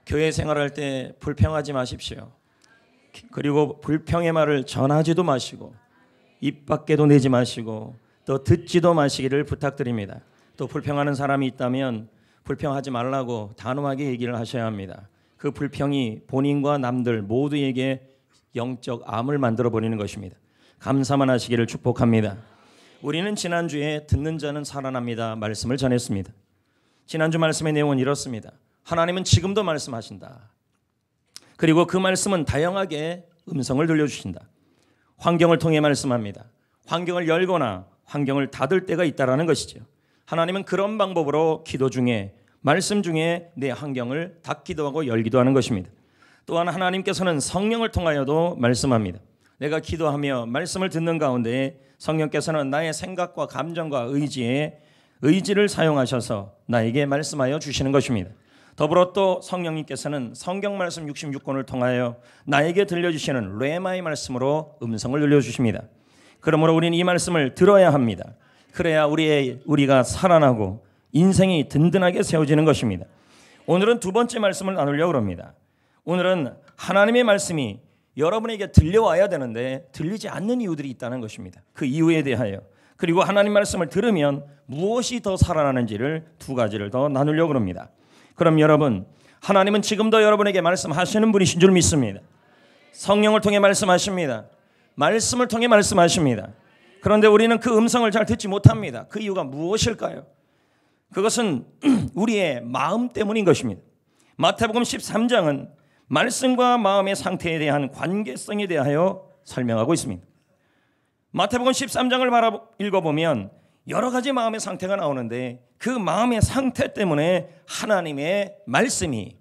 교회 생활할 때 불평하지 마십시오. 그리고 불평의 말을 전하지도 마시고 입 밖에도 내지 마시고 또 듣지도 마시기를 부탁드립니다. 또 불평하는 사람이 있다면 불평하지 말라고 단호하게 얘기를 하셔야 합니다. 그 불평이 본인과 남들 모두에게 영적 암을 만들어버리는 것입니다. 감사만 하시기를 축복합니다. 우리는 지난주에 듣는 자는 살아납니다 말씀을 전했습니다. 지난주 말씀의 내용은 이렇습니다. 하나님은 지금도 말씀하신다. 그리고 그 말씀은 다양하게 음성을 들려주신다. 환경을 통해 말씀합니다. 환경을 열거나 환경을 닫을 때가 있다라는 것이죠. 하나님은 그런 방법으로 기도 중에 말씀 중에 내 환경을 닫기도 하고 열기도 하는 것입니다. 또한 하나님께서는 성령을 통하여도 말씀합니다. 내가 기도하며 말씀을 듣는 가운데 성령께서는 나의 생각과 감정과 의지를 사용하셔서 나에게 말씀하여 주시는 것입니다. 더불어 또 성령님께서는 성경 말씀 66권을 통하여 나에게 들려주시는 레마의 말씀으로 음성을 들려주십니다. 그러므로 우리는 이 말씀을 들어야 합니다. 그래야 우리가 살아나고 인생이 든든하게 세워지는 것입니다. 오늘은 두 번째 말씀을 나누려고 합니다. 오늘은 하나님의 말씀이 여러분에게 들려와야 되는데 들리지 않는 이유들이 있다는 것입니다. 그 이유에 대하여 그리고 하나님 말씀을 들으면 무엇이 더 살아나는지를 두 가지를 더 나누려고 합니다. 그럼 여러분, 하나님은 지금도 여러분에게 말씀하시는 분이신 줄 믿습니다. 성령을 통해 말씀하십니다. 말씀을 통해 말씀하십니다. 그런데 우리는 그 음성을 잘 듣지 못합니다. 그 이유가 무엇일까요? 그것은 우리의 마음 때문인 것입니다. 마태복음 13장은 말씀과 마음의 상태에 대한 관계성에 대하여 설명하고 있습니다. 마태복음 13장을 읽어보면 여러 가지 마음의 상태가 나오는데 그 마음의 상태 때문에 하나님의 말씀이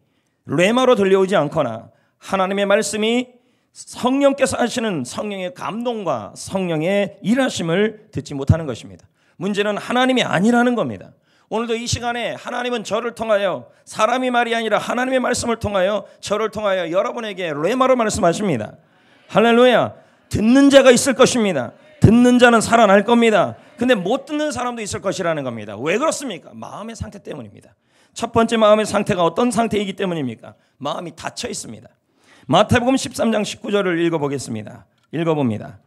레마로 들려오지 않거나 하나님의 말씀이 성령께서 하시는 성령의 감동과 성령의 일하심을 듣지 못하는 것입니다. 문제는 하나님이 아니라는 겁니다. 오늘도 이 시간에 하나님은 저를 통하여 사람이 말이 아니라 하나님의 말씀을 통하여 저를 통하여 여러분에게 레마로 말씀하십니다. 할렐루야. 듣는 자가 있을 것입니다. 듣는 자는 살아날 겁니다. 근데 못 듣는 사람도 있을 것이라는 겁니다. 왜 그렇습니까? 마음의 상태 때문입니다. 첫 번째 마음의 상태가 어떤 상태이기 때문입니까? 마음이 닫혀 있습니다. 마태복음 13장 19절을 읽어보겠습니다. 읽어봅니다.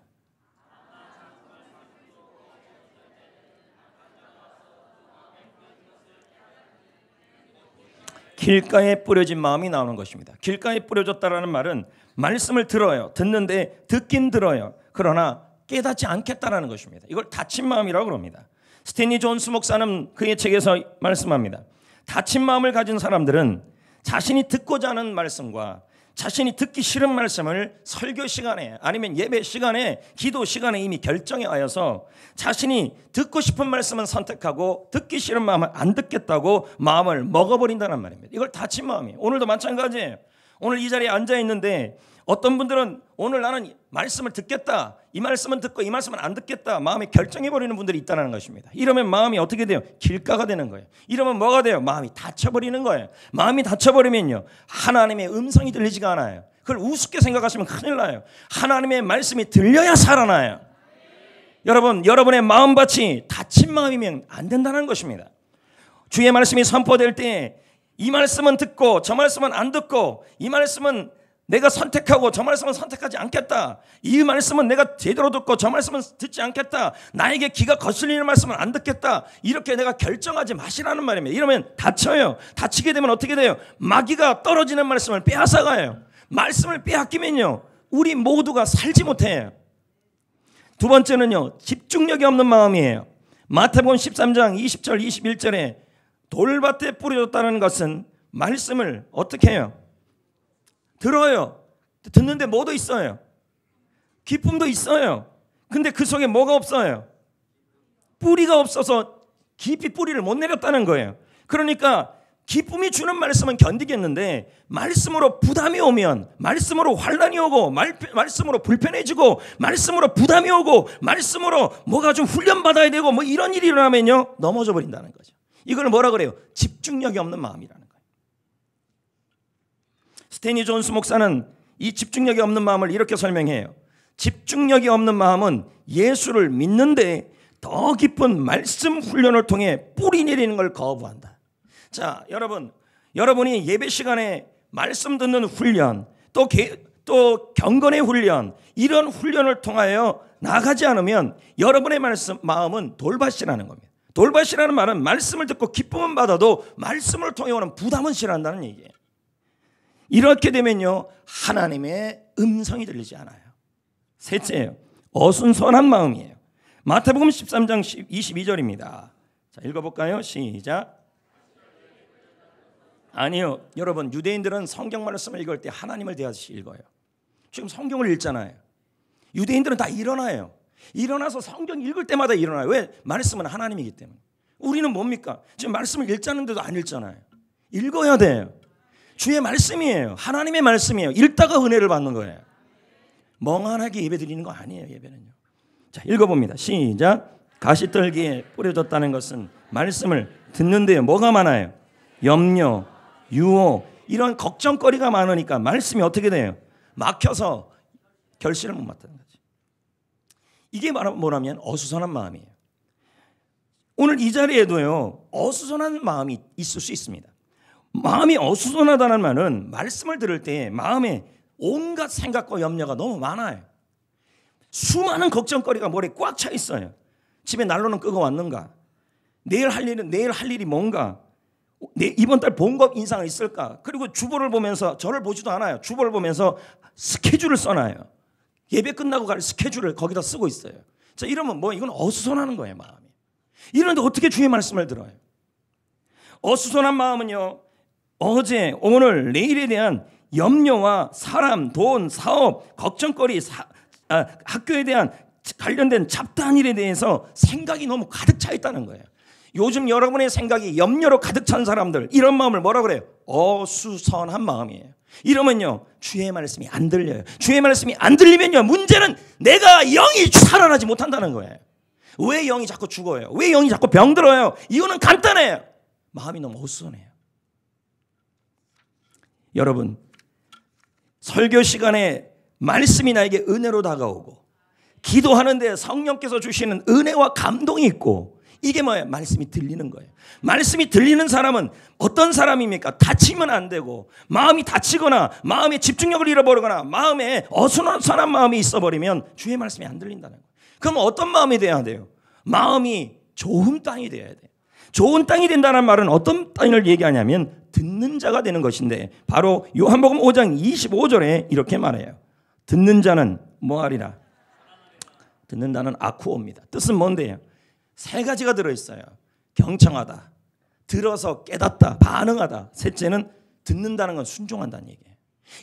길가에 뿌려진 마음이 나오는 것입니다. 길가에 뿌려졌다라는 말은 말씀을 들어요. 듣는데 듣긴 들어요. 그러나 깨닫지 않겠다라는 것입니다. 이걸 닫힌 마음이라고 합니다. 스탠리 존스 목사는 그의 책에서 말씀합니다. 닫힌 마음을 가진 사람들은 자신이 듣고자 하는 말씀과 자신이 듣기 싫은 말씀을 설교 시간에 아니면 예배 시간에 기도 시간에 이미 결정해 하여서 자신이 듣고 싶은 말씀은 선택하고 듣기 싫은 마음은 안 듣겠다고 마음을 먹어버린다는 말입니다. 이걸 닫힌 마음이에요. 오늘도 마찬가지예요. 오늘 이 자리에 앉아 있는데 어떤 분들은 오늘 나는 말씀을 듣겠다, 이 말씀은 듣고 이 말씀은 안 듣겠다 마음이 결정해버리는 분들이 있다는 것입니다. 이러면 마음이 어떻게 돼요? 길가가 되는 거예요. 이러면 뭐가 돼요? 마음이 닫혀버리는 거예요. 마음이 닫혀버리면요 하나님의 음성이 들리지가 않아요. 그걸 우습게 생각하시면 큰일 나요. 하나님의 말씀이 들려야 살아나요. 여러분, 여러분의 마음밭이 닫힌 마음이면 안 된다는 것입니다. 주의 말씀이 선포될 때 이 말씀은 듣고 저 말씀은 안 듣고 이 말씀은 내가 선택하고 저 말씀은 선택하지 않겠다. 이 말씀은 내가 제대로 듣고 저 말씀은 듣지 않겠다. 나에게 귀가 거슬리는 말씀은 안 듣겠다. 이렇게 내가 결정하지 마시라는 말입니다. 이러면 닫혀요. 닫히게 되면 어떻게 돼요? 마귀가 떨어지는 말씀을 빼앗아가요. 말씀을 빼앗기면요 우리 모두가 살지 못해요. 두 번째는요 집중력이 없는 마음이에요. 마태복음 13장 20절 21절에 돌밭에 뿌려졌다는 것은 말씀을 어떻게 해요? 들어요. 듣는데 뭐도 있어요. 기쁨도 있어요. 근데 그 속에 뭐가 없어요? 뿌리가 없어서 깊이 뿌리를 못 내렸다는 거예요. 그러니까 기쁨이 주는 말씀은 견디겠는데 말씀으로 부담이 오면 말씀으로 환난이 오고 말씀으로 불편해지고 말씀으로 부담이 오고 말씀으로 뭐가 좀 훈련받아야 되고 뭐 이런 일이 일어나면요 넘어져 버린다는 거죠. 이걸 뭐라 그래요? 집중력이 없는 마음이라는 거예요. 스탠리 존스 목사는 이 집중력이 없는 마음을 이렇게 설명해요. 집중력이 없는 마음은 예수를 믿는데 더 깊은 말씀 훈련을 통해 뿌리 내리는 걸 거부한다. 자, 여러분이 예배 시간에 말씀 듣는 훈련, 또 경건의 훈련, 이런 훈련을 통하여 나가지 않으면 여러분의 마음은 돌밭이라는 겁니다. 돌밭이라는 말은 말씀을 듣고 기쁨은 받아도 말씀을 통해 오는 부담은 싫어한다는 얘기예요. 이렇게 되면요, 하나님의 음성이 들리지 않아요. 셋째예요, 어순선한 마음이에요. 마태복음 13장 22절입니다. 자, 읽어볼까요? 시작. 아니요, 여러분, 유대인들은 성경 말씀을 읽을 때 하나님을 대하듯이 읽어요. 지금 성경을 읽잖아요. 유대인들은 다 일어나요. 일어나서 성경 읽을 때마다 일어나요. 왜? 말씀은 하나님이기 때문에. 우리는 뭡니까? 지금 말씀을 읽자는데도 안 읽잖아요. 읽어야 돼요. 주의 말씀이에요. 하나님의 말씀이에요. 읽다가 은혜를 받는 거예요. 멍하게 예배 드리는 거 아니에요. 예배는요. 자, 읽어봅니다. 시작. 가시떨기에 뿌려졌다는 것은 말씀을 듣는데요, 뭐가 많아요? 염려, 유혹, 이런 걱정거리가 많으니까 말씀이 어떻게 돼요? 막혀서 결실을 못 맡는 거지. 이게 뭐라면 어수선한 마음이에요. 오늘 이 자리에도요, 어수선한 마음이 있을 수 있습니다. 마음이 어수선하다는 말은 말씀을 들을 때 마음에 온갖 생각과 염려가 너무 많아요. 수많은 걱정거리가 머리에 꽉 차 있어요. 집에 난로는 끄고 왔는가? 내일 할 일이 뭔가? 이번 달 봉급 인상이 있을까? 그리고 주보를 보면서, 저를 보지도 않아요. 주보를 보면서 스케줄을 써놔요. 예배 끝나고 갈 스케줄을 거기다 쓰고 있어요. 자, 이러면 이건 어수선하는 거예요, 마음이. 이런데 어떻게 주의 말씀을 들어요? 어수선한 마음은요, 어제, 오늘, 내일에 대한 염려와 사람, 돈, 사업, 걱정거리, 학교에 대한 관련된 잡다한 일에 대해서 생각이 너무 가득 차 있다는 거예요. 요즘 여러분의 생각이 염려로 가득 찬 사람들, 이런 마음을 뭐라 그래요? 어수선한 마음이에요. 이러면요, 주의 말씀이 안 들려요. 주의 말씀이 안 들리면요, 문제는 내가 영이 살아나지 못한다는 거예요. 왜 영이 자꾸 죽어요? 왜 영이 자꾸 병들어요? 이유는 간단해요. 마음이 너무 어수선해요. 여러분, 설교 시간에 말씀이 나에게 은혜로 다가오고, 기도하는데 성령께서 주시는 은혜와 감동이 있고, 이게 뭐예요? 말씀이 들리는 거예요. 말씀이 들리는 사람은 어떤 사람입니까? 다치면 안 되고, 마음이 다치거나 마음의 집중력을 잃어버리거나 마음에 어수선한 마음이 있어버리면 주의 말씀이 안 들린다는 거예요. 그럼 어떤 마음이 돼야 돼요? 마음이 좋은 땅이 돼야 돼요. 좋은 땅이 된다는 말은 어떤 땅을 얘기하냐면 듣는 자가 되는 것인데, 바로 요한복음 5장 25절에 이렇게 말해요. 듣는 자는 뭐하리라? 듣는다는 아쿠오입니다. 뜻은 뭔데요? 세 가지가 들어있어요. 경청하다, 들어서 깨닫다, 반응하다. 셋째는 듣는다는 건 순종한다는 얘기예요.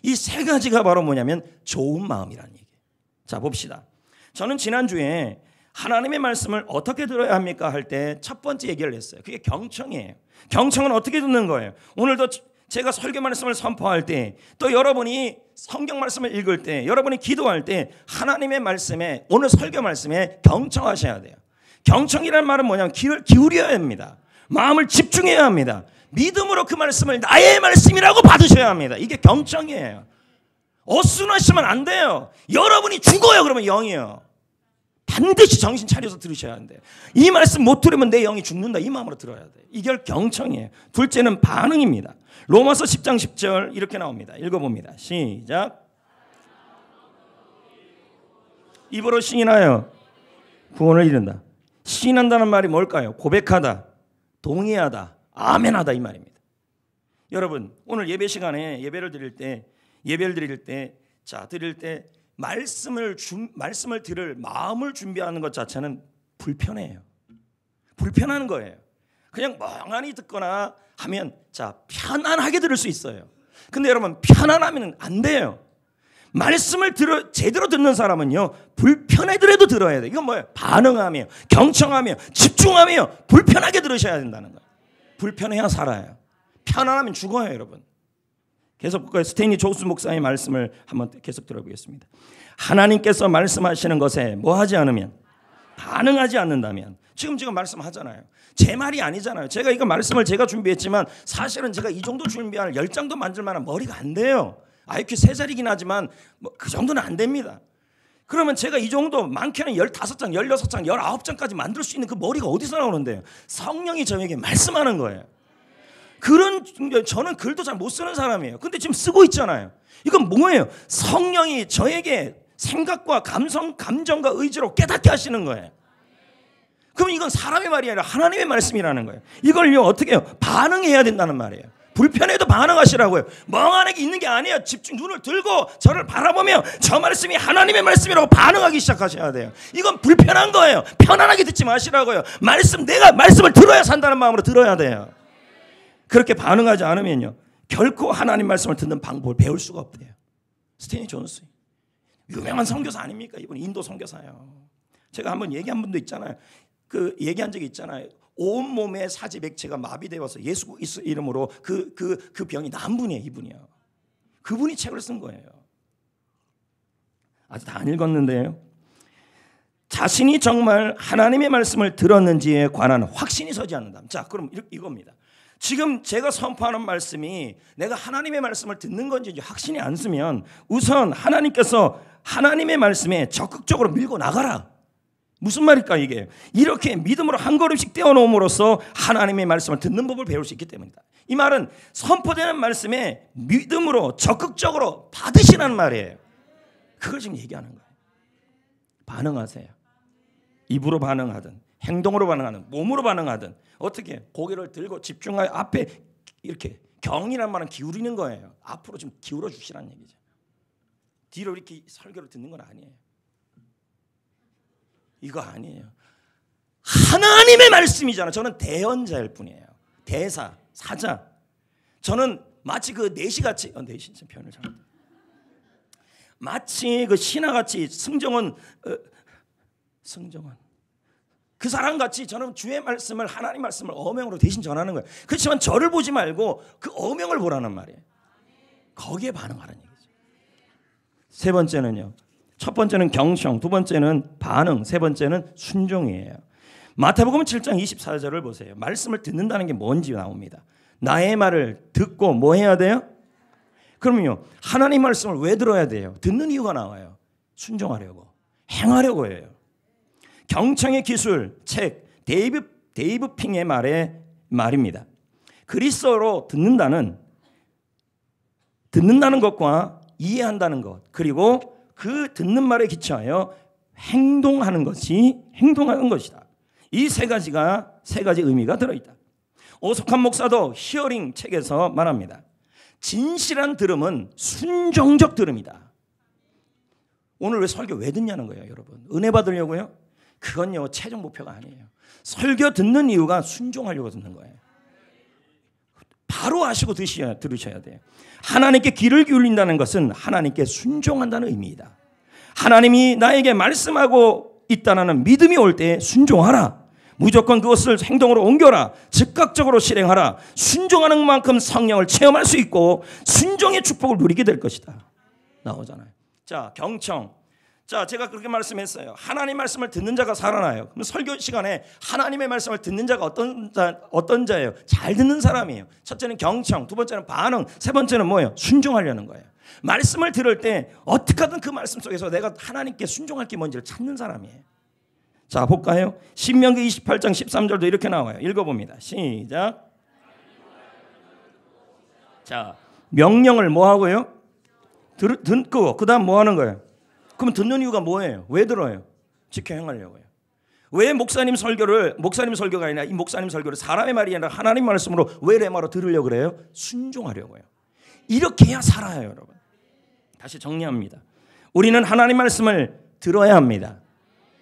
이 세 가지가 바로 뭐냐면 좋은 마음이라는 얘기예요. 자, 봅시다. 저는 지난주에 하나님의 말씀을 어떻게 들어야 합니까? 할 때 첫 번째 얘기를 했어요. 그게 경청이에요. 경청은 어떻게 듣는 거예요? 오늘도 제가 설교 말씀을 선포할 때, 또 여러분이 성경 말씀을 읽을 때, 여러분이 기도할 때 하나님의 말씀에, 오늘 설교 말씀에 경청하셔야 돼요. 경청이라는 말은 뭐냐면 귀를 기울여야 합니다. 마음을 집중해야 합니다. 믿음으로 그 말씀을 나의 말씀이라고 받으셔야 합니다. 이게 경청이에요. 어순하시면 안 돼요. 여러분이 죽어요. 그러면 영이요. 반드시 정신 차려서 들으셔야 한대요. 이 말씀 못 들으면 내 영이 죽는다, 이 마음으로 들어야 돼요. 이게 경청이에요. 둘째는 반응입니다. 로마서 10장 10절 이렇게 나옵니다. 읽어봅니다. 시작. 입으로 시인하여 구원을 이룬다. 시인한다는 말이 뭘까요? 고백하다, 동의하다, 아멘하다, 이 말입니다. 여러분, 오늘 예배 시간에 예배를 드릴 때 말씀을 들을 마음을 준비하는 것 자체는 불편해요. 불편한 거예요. 그냥 멍하니 듣거나 하면 편안하게 들을 수 있어요. 근데 여러분, 편안하면 안 돼요. 말씀을 제대로 듣는 사람은요, 불편하더라도 들어야 돼요. 이건 뭐예요? 반응하며, 경청하며, 집중하며 불편하게 들으셔야 된다는 거예요. 불편해야 살아요. 편안하면 죽어요, 여러분. 계속 볼까요? 스테이니 조스 목사의 말씀을 한번 계속 들어보겠습니다. 하나님께서 말씀하시는 것에 뭐 하지 않으면, 반응하지 않는다면, 지금 말씀하잖아요. 제 말이 아니잖아요. 제가 이거 말씀을 제가 준비했지만 사실은 제가 이 정도 준비할 10장도 만들 만한 머리가 안 돼요. IQ 3자리긴 하지만 그 정도는 안 됩니다. 그러면 제가 이 정도 많게는 15장, 16장, 19장까지 만들 수 있는 그 머리가 어디서 나오는데요? 성령이 저에게 말씀하는 거예요. 저는 글도 잘 못 쓰는 사람이에요. 근데 지금 쓰고 있잖아요. 이건 뭐예요? 성령이 저에게 생각과 감성, 감정과 의지로 깨닫게 하시는 거예요. 그럼 이건 사람의 말이 아니라 하나님의 말씀이라는 거예요. 이걸요 어떻게 해요? 반응해야 된다는 말이에요. 불편해도 반응하시라고요. 멍하게 있는 게 아니에요. 집중 눈을 들고 저를 바라보며 저 말씀이 하나님의 말씀이라고 반응하기 시작하셔야 돼요. 이건 불편한 거예요. 편안하게 듣지 마시라고요. 내가 말씀을 들어야 산다는 마음으로 들어야 돼요. 그렇게 반응하지 않으면요 결코 하나님 말씀을 듣는 방법을 배울 수가 없대요. 스테니 존스 유명한 선교사 아닙니까? 이분 인도 선교사예요. 제가 한번 얘기한 분도 있잖아요. 얘기한 적이 있잖아요. 온몸의 사지맥체가 마비되어서 예수 이름으로 그 병이 나은 분이에요. 이분이요. 그분이 책을 쓴 거예요. 아직 다 안 읽었는데요. 자신이 정말 하나님의 말씀을 들었는지에 관한 확신이 서지 않는다. 자, 그럼 이겁니다. 지금 제가 선포하는 말씀이 내가 하나님의 말씀을 듣는 건지 확신이 안 쓰면 우선 하나님께서 하나님의 말씀에 적극적으로 밀고 나가라. 무슨 말일까 이게? 이렇게 믿음으로 한 걸음씩 떼어놓음으로써 하나님의 말씀을 듣는 법을 배울 수 있기 때문이다. 이 말은 선포되는 말씀에 믿음으로 적극적으로 받으시라는 말이에요. 그걸 지금 얘기하는 거예요. 반응하세요. 입으로 반응하든 행동으로 반응하든 몸으로 반응하든 어떻게 고개를 들고 집중하여 앞에 이렇게 경이라는 말은 기울이는 거예요. 앞으로 좀 기울어 주시라는 얘기죠. 뒤로 이렇게 설교를 듣는 건 아니에요. 이거 아니에요. 하나님의 말씀이잖아요. 저는 대언자일 뿐이에요. 대사, 사자. 저는 마치 그 내시같이 내시 표현을 잘못. 마치 그 신하같이 승정원 그 사람같이 저는 주의 말씀을 하나님 말씀을 어명으로 대신 전하는 거예요. 그렇지만 저를 보지 말고 그 어명을 보라는 말이에요. 거기에 반응하라는 얘기죠. 세 번째는요. 첫 번째는 경청, 두 번째는 반응, 세 번째는 순종이에요. 마태복음 7장 24절을 보세요. 말씀을 듣는다는 게 뭔지 나옵니다. 나의 말을 듣고 뭐 해야 돼요? 그러면요. 하나님 말씀을 왜 들어야 돼요? 듣는 이유가 나와요. 순종하려고, 행하려고 해요. 경청의 기술, 책, 데이브 핑의 말입니다. 그리스어로 듣는다는 것과 이해한다는 것, 그리고 그 듣는 말에 기초하여 행동하는 것이다. 이 세 가지 의미가 들어있다. 오석한 목사도 히어링 책에서 말합니다. 진실한 들음은 순종적 들음이다. 오늘 왜 설교 왜 듣냐는 거예요, 여러분. 은혜 받으려고요? 그건요 최종 목표가 아니에요. 설교 듣는 이유가 순종하려고 듣는 거예요. 바로 아시고 들으셔야 돼요. 하나님께 귀를 기울인다는 것은 하나님께 순종한다는 의미이다. 하나님이 나에게 말씀하고 있다는 믿음이 올 때 순종하라. 무조건 그것을 행동으로 옮겨라. 즉각적으로 실행하라. 순종하는 만큼 성령을 체험할 수 있고 순종의 축복을 누리게 될 것이다. 나오잖아요. 자, 경청. 자, 제가 그렇게 말씀했어요. 하나님 말씀을 듣는 자가 살아나요. 그럼 설교 시간에 하나님의 말씀을 듣는 자가 어떤 자예요? 잘 듣는 사람이에요. 첫째는 경청, 두 번째는 반응, 세 번째는 뭐예요? 순종하려는 거예요. 말씀을 들을 때 어떻게 하든 그 말씀 속에서 내가 하나님께 순종할 게 뭔지를 찾는 사람이에요. 자, 볼까요? 신명기 28장 13절도 이렇게 나와요. 읽어봅니다. 시작. 자, 명령을 뭐 하고요? 듣고 그 다음 뭐 하는 거예요? 그럼 듣는 이유가 뭐예요? 왜 들어요? 지켜 행하려고요. 왜 목사님 설교가 아니라 이 목사님 설교를 사람의 말이 아니라 하나님 말씀으로 왜 레마로 들으려고 그래요? 순종하려고요. 이렇게 해야 살아요, 여러분. 다시 정리합니다. 우리는 하나님 말씀을 들어야 합니다.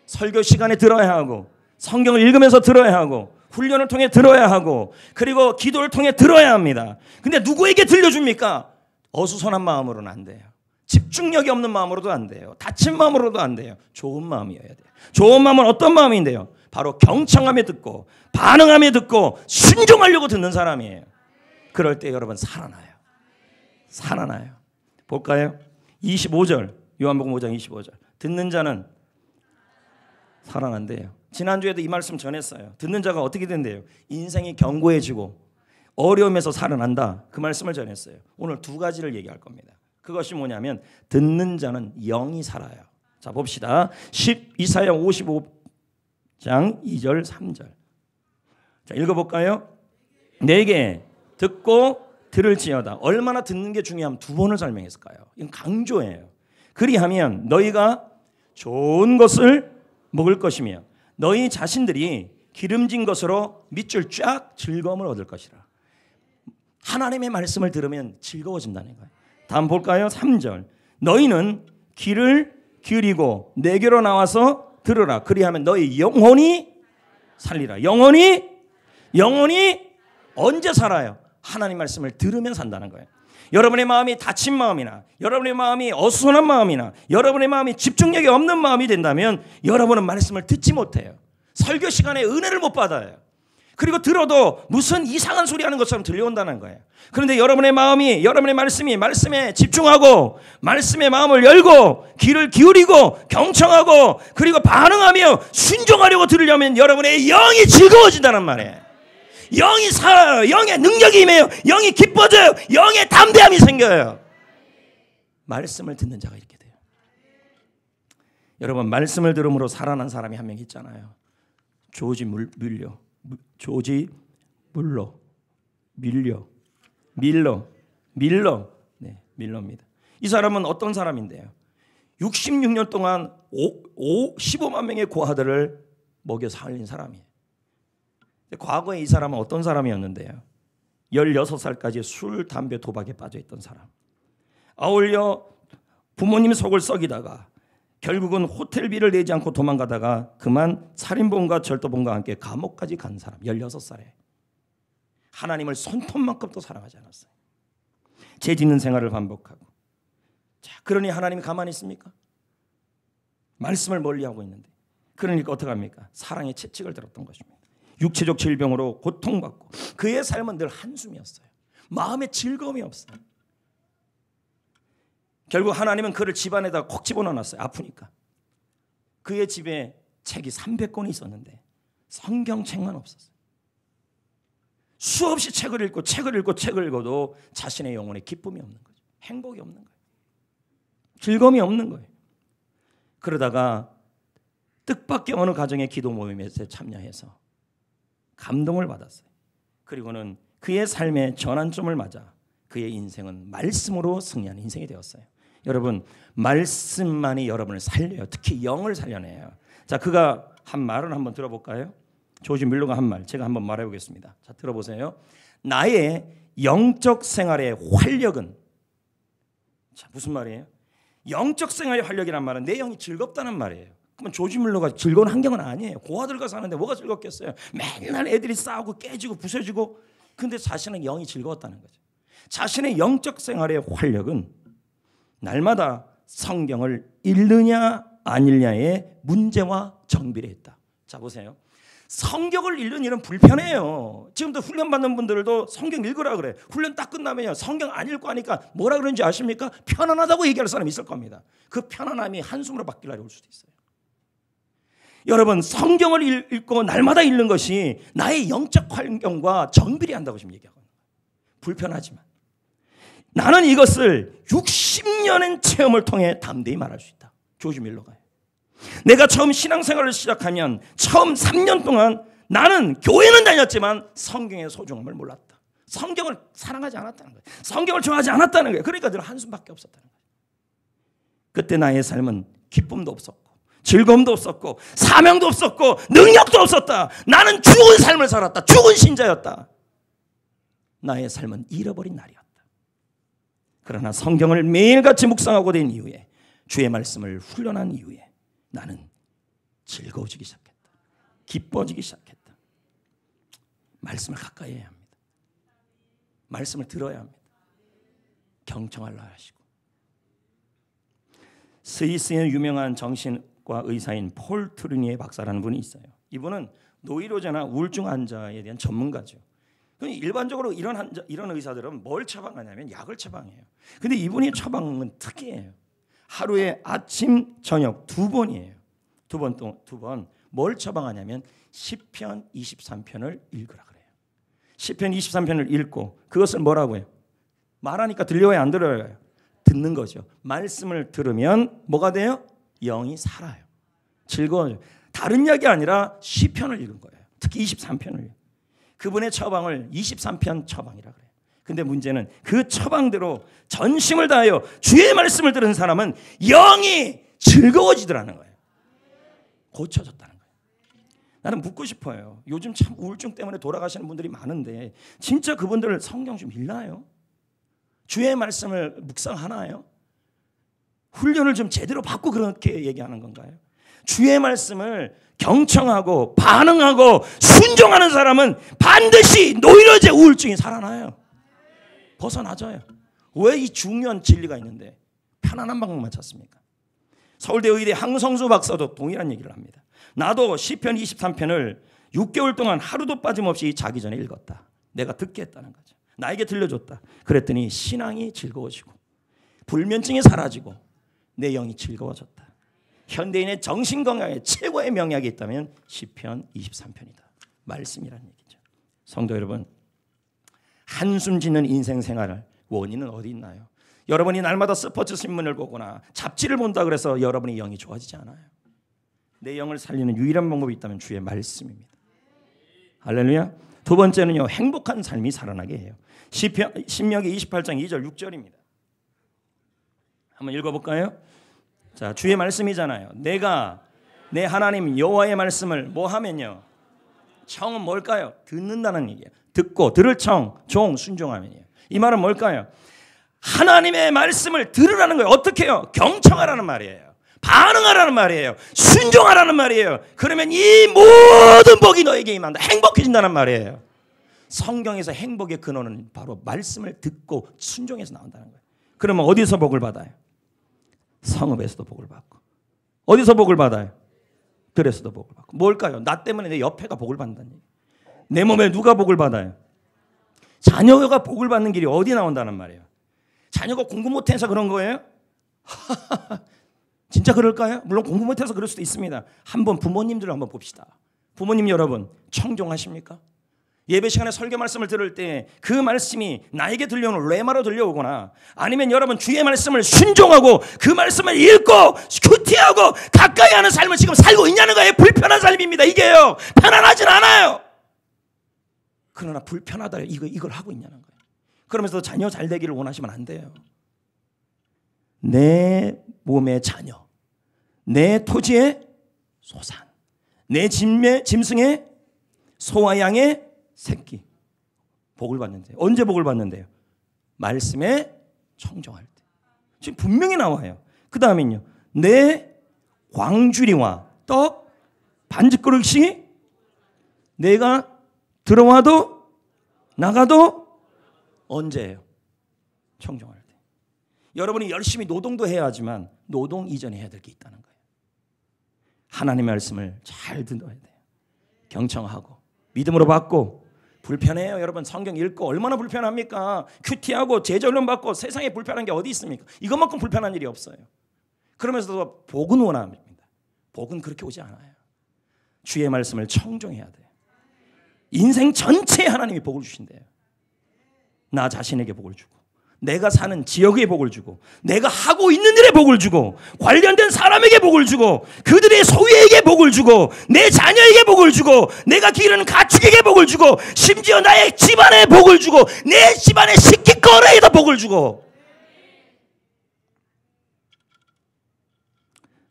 설교 시간에 들어야 하고 성경을 읽으면서 들어야 하고 훈련을 통해 들어야 하고 그리고 기도를 통해 들어야 합니다. 근데 누구에게 들려줍니까? 어수선한 마음으로는 안 돼요. 집중력이 없는 마음으로도 안 돼요. 다친 마음으로도 안 돼요. 좋은 마음이어야 돼요. 좋은 마음은 어떤 마음인데요? 바로 경청하며 듣고 반응하며 듣고 순종하려고 듣는 사람이에요. 그럴 때 여러분 살아나요. 볼까요? 25절 요한복음 5장 25절 듣는 자는 살아난대요. 지난주에도 이 말씀 전했어요. 듣는 자가 어떻게 된대요? 인생이 견고해지고 어려움에서 살아난다. 그 말씀을 전했어요. 오늘 두 가지를 얘기할 겁니다. 그것이 뭐냐면 듣는 자는 영이 살아요. 자, 봅시다. 이사야 55장 2절 3절. 자, 읽어볼까요? 내게 듣고 들을지어다. 얼마나 듣는 게 중요하면 2번을 설명했을까요? 이건 강조예요. 그리하면 너희가 좋은 것을 먹을 것이며 너희 자신들이 기름진 것으로 밑줄 쫙 즐거움을 얻을 것이라. 하나님의 말씀을 들으면 즐거워진다는 거예요. 다음 볼까요? 3절. 너희는 귀를 기울이고 내게로 나와서 들으라. 그리하면 너희 영혼이 살리라. 영혼이 언제 살아요? 하나님 말씀을 들으면 산다는 거예요. 여러분의 마음이 다친 마음이나 여러분의 마음이 어수선한 마음이나 여러분의 마음이 집중력이 없는 마음이 된다면 여러분은 말씀을 듣지 못해요. 설교 시간에 은혜를 못 받아요. 그리고 들어도 무슨 이상한 소리 하는 것처럼 들려온다는 거예요. 그런데 여러분의 마음이, 여러분의 말씀에 집중하고 말씀의 마음을 열고 귀를 기울이고 경청하고 그리고 반응하며 순종하려고 들으려면 여러분의 영이 즐거워진다는 말이에요. 영이 살아요. 영의 능력이 임해요. 영이 기뻐져요. 영의 담대함이 생겨요. 말씀을 듣는 자가 이렇게 돼요. 여러분, 말씀을 들음으로 살아난 사람이 한 명 있잖아요. 조지 밀러. 네, 밀러입니다. 이 사람은 어떤 사람인데요? 66년 동안 15만 명의 고아들을 먹여 살린 사람이에요. 과거에 이 사람은 어떤 사람이었는데요? 16살까지 술, 담배, 도박에 빠져있던 사람. 아울러 부모님 속을 썩이다가 결국은 호텔비를 내지 않고 도망가다가 그만 살인범과 절도범과 함께 감옥까지 간 사람. 16살에. 하나님을 손톱만큼도 사랑하지 않았어요. 죄 짓는 생활을 반복하고. 자, 그러니 하나님이 가만히 있습니까? 말씀을 멀리하고 있는데. 그러니까 어떡합니까? 사랑의 채찍을 들었던 것입니다. 육체적 질병으로 고통받고 그의 삶은 늘 한숨이었어요. 마음에 즐거움이 없어요. 결국 하나님은 그를 집안에다 콕 집어넣어놨어요. 아프니까. 그의 집에 책이 300권이 있었는데 성경책만 없었어요. 수없이 책을 읽어도 자신의 영혼에 기쁨이 없는 거죠. 행복이 없는 거예요. 즐거움이 없는 거예요. 그러다가 뜻밖의 어느 가정의 기도 모임에 참여해서 감동을 받았어요. 그리고는 그의 삶의 전환점을 맞아 그의 인생은 말씀으로 승리하는 인생이 되었어요. 여러분, 말씀만이 여러분을 살려요. 특히 영을 살려내요. 자, 그가 한 말을 한번 들어볼까요? 조지 밀러가 한 말, 제가 한번 말해보겠습니다. 자, 들어보세요. 나의 영적 생활의 활력은, 자, 무슨 말이에요? 영적 생활의 활력이란 말은 내 영이 즐겁다는 말이에요. 그러면 조지 밀러가 즐거운 환경은 아니에요. 고아들과 사는데 뭐가 즐겁겠어요? 맨날 애들이 싸우고 깨지고 부서지고. 근데 자신은 영이 즐거웠다는 거죠. 자신의 영적 생활의 활력은 날마다 성경을 읽느냐 안 읽느냐의 문제와 정비를 했다. 자, 보세요. 성경을 읽는 일은 불편해요. 지금도 훈련 받는 분들도 성경 읽으라 그래. 훈련 딱 끝나면요, 성경 안 읽고 하니까 뭐라 그러는지 아십니까? 편안하다고 얘기할 사람이 있을 겁니다. 그 편안함이 한숨으로 바뀔 날이 올 수도 있어요. 여러분, 성경을 읽고 날마다 읽는 것이 나의 영적 환경과 정비를 한다고 지금 얘기하거든요. 불편하지만 나는 이것을 60년의 체험을 통해 담대히 말할 수 있다. 조지 밀러가요. 내가 처음 신앙생활을 시작하면 처음 3년 동안 나는 교회는 다녔지만 성경의 소중함을 몰랐다. 성경을 사랑하지 않았다는 거예요. 성경을 좋아하지 않았다는 거예요. 그러니까 늘 한숨밖에 없었다는 거예요. 그때 나의 삶은 기쁨도 없었고 즐거움도 없었고 사명도 없었고 능력도 없었다. 나는 죽은 삶을 살았다. 죽은 신자였다. 나의 삶은 잃어버린 날이었다. 그러나 성경을 매일같이 묵상하고 된 이후에, 주의 말씀을 훈련한 이후에 나는 즐거워지기 시작했다. 기뻐지기 시작했다. 말씀을 가까이 해야 합니다. 말씀을 들어야 합니다. 경청하려 하시고. 스위스의 유명한 정신과 의사인 폴 트루니에 박사라는 분이 있어요. 이분은 노이로제나 우울증 환자에 대한 전문가죠. 일반적으로 이런 의사들은 뭘 처방하냐면 약을 처방해요. 근데 이분이 처방은 특이해요. 하루에 아침, 저녁 2번이에요. 두 번 뭘 처방하냐면 시편 23편을 읽으라 그래요. 시편 23편을 읽고 그것을 뭐라고 해요? 말하니까 들려요, 안 들려요? 듣는 거죠. 말씀을 들으면 뭐가 돼요? 영이 살아요. 즐거워요. 다른 이야기 아니라 시편을 읽은 거예요. 특히 23편을. 그분의 처방을 23편 처방이라 그래요. 근데 문제는 그 처방대로 전심을 다하여 주의 말씀을 들은 사람은 영이 즐거워지더라는 거예요. 고쳐졌다는 거예요. 나는 묻고 싶어요. 요즘 참 우울증 때문에 돌아가시는 분들이 많은데 진짜 그분들 성경 좀 읽나요? 주의 말씀을 묵상하나요? 훈련을 좀 제대로 받고 그렇게 얘기하는 건가요? 주의 말씀을 경청하고 반응하고 순종하는 사람은 반드시 노이로제 우울증이 살아나요. 벗어나져요. 왜 이 중요한 진리가 있는데 편안한 방법만 찾습니까? 서울대 의대 항성수 박사도 동일한 얘기를 합니다. 나도 시편 23편을 6개월 동안 하루도 빠짐없이 자기 전에 읽었다. 내가 듣게 했다는 거죠. 나에게 들려줬다. 그랬더니 신앙이 즐거워지고 불면증이 사라지고 내 영이 즐거워졌다. 현대인의 정신건강에 최고의 명약이 있다면 시편 23편이다. 말씀이라는 얘기죠. 성도 여러분, 한숨 짓는 인생 생활 원인은 어디 있나요? 여러분이 날마다 스포츠 신문을 보거나 잡지를 본다 그래서 여러분의 영이 좋아지지 않아요. 내 영을 살리는 유일한 방법이 있다면 주의 말씀입니다. 할렐루야. 두 번째는요, 행복한 삶이 살아나게 해요. 신명기 28장 2절 6절입니다. 한번 읽어볼까요? 자, 주의 말씀이잖아요. 내가 내 하나님 여호와의 말씀을 뭐 하면요? 청은 뭘까요? 듣는다는 얘기예요. 듣고 들을 청, 종, 순종하면이에요. 이 말은 뭘까요? 하나님의 말씀을 들으라는 거예요. 어떻게 해요? 경청하라는 말이에요. 반응하라는 말이에요. 순종하라는 말이에요. 그러면 이 모든 복이 너에게 임한다. 행복해진다는 말이에요. 성경에서 행복의 근원은 바로 말씀을 듣고 순종해서 나온다는 거예요. 그러면 어디서 복을 받아요? 성읍에서도 복을 받고. 어디서 복을 받아요? 들에서도 복을 받고. 뭘까요? 나 때문에 내 옆에가 복을 받는다는 얘기예요. 내 몸에 누가 복을 받아요? 자녀가 복을 받는 길이 어디 나온다는 말이에요. 자녀가 공부 못해서 그런 거예요? 진짜 그럴까요? 물론 공부 못해서 그럴 수도 있습니다. 한번 부모님들을 한번 봅시다. 부모님 여러분, 청종하십니까? 예배 시간에 설교 말씀을 들을 때 그 말씀이 나에게 들려오는 레마로 들려오거나 아니면 여러분 주의 말씀을 순종하고 그 말씀을 읽고 큐티하고 가까이 하는 삶을 지금 살고 있냐는 거예요. 불편한 삶입니다. 이게요. 편안하진 않아요. 그러나 불편하다 이걸 하고 있냐는 거예요. 그러면서 자녀 잘 되기를 원하시면 안 돼요. 내 몸의 자녀, 내 토지의 소산, 내 짐승의 소와 양의 새끼 복을 받는데요. 언제 복을 받는데요? 말씀에 청종할 때. 지금 분명히 나와요. 그 다음에는요. 내 광주리와 떡 반죽그릇이 내가 들어와도 나가도 언제예요? 청종할 때. 여러분이 열심히 노동도 해야 하지만 노동 이전에 해야 될 게 있다는 거예요. 하나님의 말씀을 잘 들어야 돼요. 경청하고 믿음으로 받고. 불편해요. 여러분 성경 읽고 얼마나 불편합니까? 큐티하고 제절론 받고 세상에 불편한 게 어디 있습니까? 이것만큼 불편한 일이 없어요. 그러면서도 복은 원합니다. 복은 그렇게 오지 않아요. 주의 말씀을 청종해야 돼요. 인생 전체에 하나님이 복을 주신대요. 나 자신에게 복을 주고 내가 사는 지역에 복을 주고 내가 하고 있는 일에 복을 주고 관련된 사람에게 복을 주고 그들의 소유에게 복을 주고 내 자녀에게 복을 주고 내가 기르는 가축에게 복을 주고 심지어 나의 집안에 복을 주고 내 집안의 식기거래에도 복을 주고.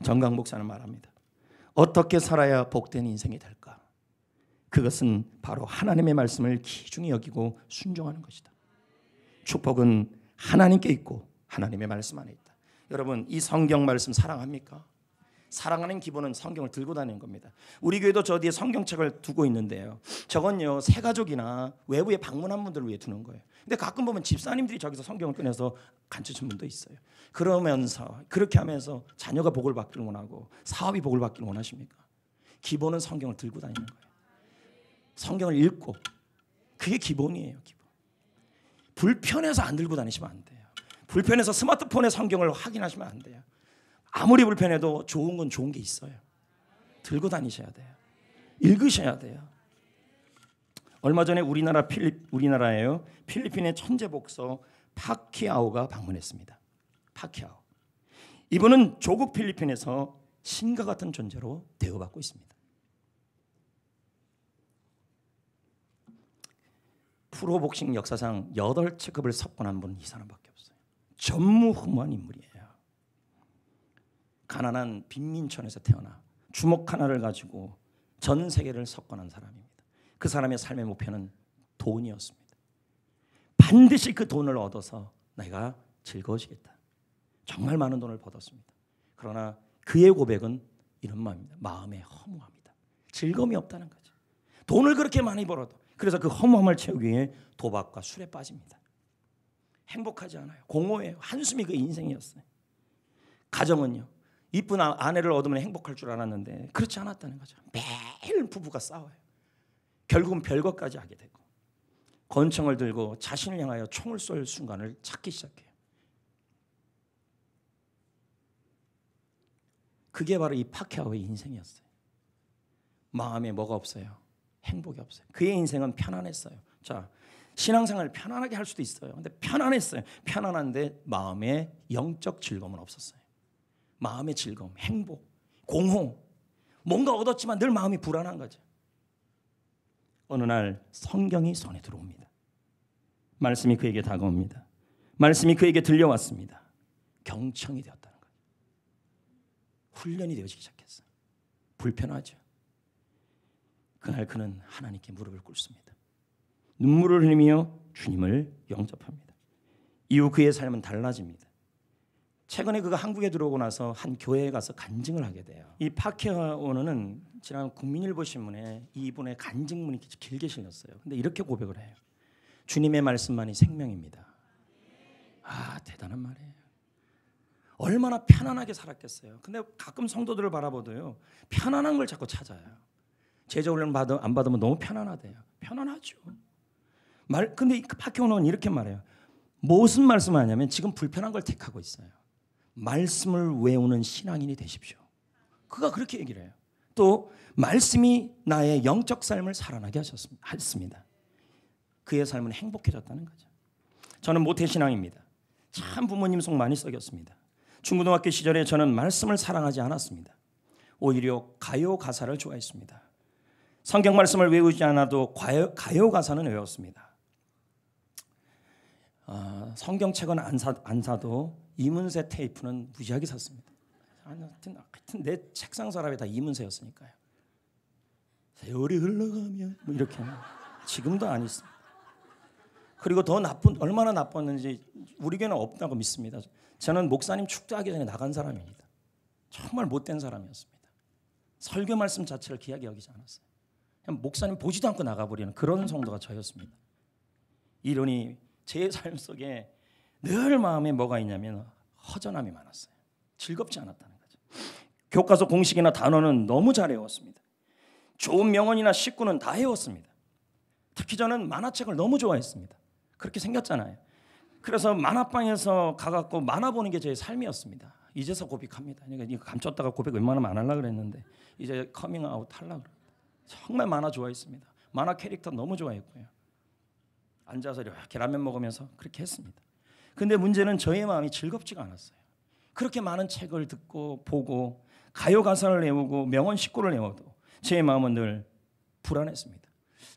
정강 목사는 말합니다. 어떻게 살아야 복된 인생이 될까? 그것은 바로 하나님의 말씀을 귀중히 여기고 순종하는 것이다. 축복은 하나님께 있고 하나님의 말씀 안에 있다. 여러분 이 성경 말씀 사랑합니까? 사랑하는 기본은 성경을 들고 다니는 겁니다. 우리 교회도 저 뒤에 성경책을 두고 있는데요. 저건요 새가족이나 외부에 방문한 분들을 위해 두는 거예요. 근데 가끔 보면 집사님들이 저기서 성경을 꺼내서 간추신 분도 있어요. 그러면서 그렇게 하면서 자녀가 복을 받기를 원하고 사업이 복을 받기를 원하십니까? 기본은 성경을 들고 다니는 거예요. 성경을 읽고 그게 기본이에요. 기본. 불편해서 안 들고 다니시면 안 돼요. 불편해서 스마트폰에 성경을 확인하시면 안 돼요. 아무리 불편해도 좋은 건 좋은 게 있어요. 들고 다니셔야 돼요. 읽으셔야 돼요. 얼마 전에 우리나라에요. 필리핀의 천재 복서 파키아오가 방문했습니다. 파키아오. 이분은 조국 필리핀에서 신과 같은 존재로 대우받고 있습니다. 프로복싱 역사상 8체급을 석권한 분은 이 사람밖에 없어요. 전무후무한 인물이에요. 가난한 빈민촌에서 태어나 주먹 하나를 가지고 전 세계를 석권한 사람입니다. 그 사람의 삶의 목표는 돈이었습니다. 반드시 그 돈을 얻어서 내가 즐거워지겠다. 정말 많은 돈을 벌었습니다. 그러나 그의 고백은 이런 마음입니다. 마음에 허무합니다. 즐거움이 없다는 거죠. 돈을 그렇게 많이 벌어도. 그래서 그 허무함을 채우기 위해 도박과 술에 빠집니다. 행복하지 않아요. 공허해요. 한숨이 그 인생이었어요. 가정은요. 이쁜 아내를 얻으면 행복할 줄 알았는데 그렇지 않았다는 거죠. 매일 부부가 싸워요. 결국은 별것까지 하게 되고 권총을 들고 자신을 향하여 총을 쏠 순간을 찾기 시작해요. 그게 바로 이 파키아오의 인생이었어요. 마음에 뭐가 없어요? 행복이 없어요. 그의 인생은 편안했어요. 자, 신앙생활을 편안하게 할 수도 있어요. 근데 편안했어요. 편안한데 마음에 영적 즐거움은 없었어요. 마음의 즐거움, 행복, 공허, 뭔가 얻었지만 늘 마음이 불안한 거죠. 어느 날 성경이 손에 들어옵니다. 말씀이 그에게 다가옵니다. 말씀이 그에게 들려왔습니다. 경청이 되었다는 거예요. 훈련이 되어지기 시작했어요. 불편하죠. 그날 그는 하나님께 무릎을 꿇습니다. 눈물을 흘리며 주님을 영접합니다. 이후 그의 삶은 달라집니다. 최근에 그가 한국에 들어오고 나서 한 교회에 가서 간증을 하게 돼요. 이 파키아오는 지난 국민일보 신문에 이분의 간증문이 길게 실렸어요. 근데 이렇게 고백을 해요. 주님의 말씀만이 생명입니다. 아, 대단한 말이에요. 얼마나 편안하게 살았겠어요. 근데 가끔 성도들을 바라보도요. 편안한 걸 자꾸 찾아요. 제자 훈련 안 받으면 너무 편안하대요. 편안하죠. 근데 그 파키아오는 이렇게 말해요. 무슨 말씀을 하냐면 지금 불편한 걸 택하고 있어요. 말씀을 외우는 신앙인이 되십시오. 그가 그렇게 얘기를 해요. 또 말씀이 나의 영적 삶을 살아나게 하셨습니다. 그의 삶은 행복해졌다는 거죠. 저는 모태신앙입니다. 참 부모님 속 많이 썩였습니다. 중고등학교 시절에 저는 말씀을 사랑하지 않았습니다. 오히려 가요 가사를 좋아했습니다. 성경 말씀을 외우지 않아도 가요 가사는 외웠습니다. 성경책은 안 사도 이문세 테이프는 무지하게 샀습니다. 하여튼 내 책상 서랍에 다 이문세였으니까요. 세월이 흘러가면 뭐 이렇게 지금도 안 있습니다. 그리고 더 얼마나 나빴는지 우리 교회는 없다고 믿습니다. 저는 목사님 축도하기 전에 나간 사람입니다. 정말 못된 사람이었습니다. 설교 말씀 자체를 귀하게 여기지 않았어요. 그냥 목사님 보지도 않고 나가버리는 그런 성도가 저였습니다. 이러니 제 삶 속에 늘 마음에 뭐가 있냐면 허전함이 많았어요. 즐겁지 않았다는 거죠. 교과서 공식이나 단어는 너무 잘 외웠습니다. 좋은 명언이나 식구는 다 외웠습니다. 특히 저는 만화책을 너무 좋아했습니다. 그렇게 생겼잖아요. 그래서 만화방에서 가갖고 만화 보는 게 제 삶이었습니다. 이제서 고백합니다. 그러니까 이거 감췄다가 고백 웬만하면 안 하려고 그랬는데 이제 커밍아웃 하려고 그럽니다. 정말 만화 좋아했습니다. 만화 캐릭터 너무 좋아했고요. 앉아서 이렇게 라면 먹으면서 그렇게 했습니다. 근데 문제는 저의 마음이 즐겁지가 않았어요. 그렇게 많은 책을 듣고 보고 가요 가사를 외우고 명언 식구를 외워도 제 마음은 늘 불안했습니다.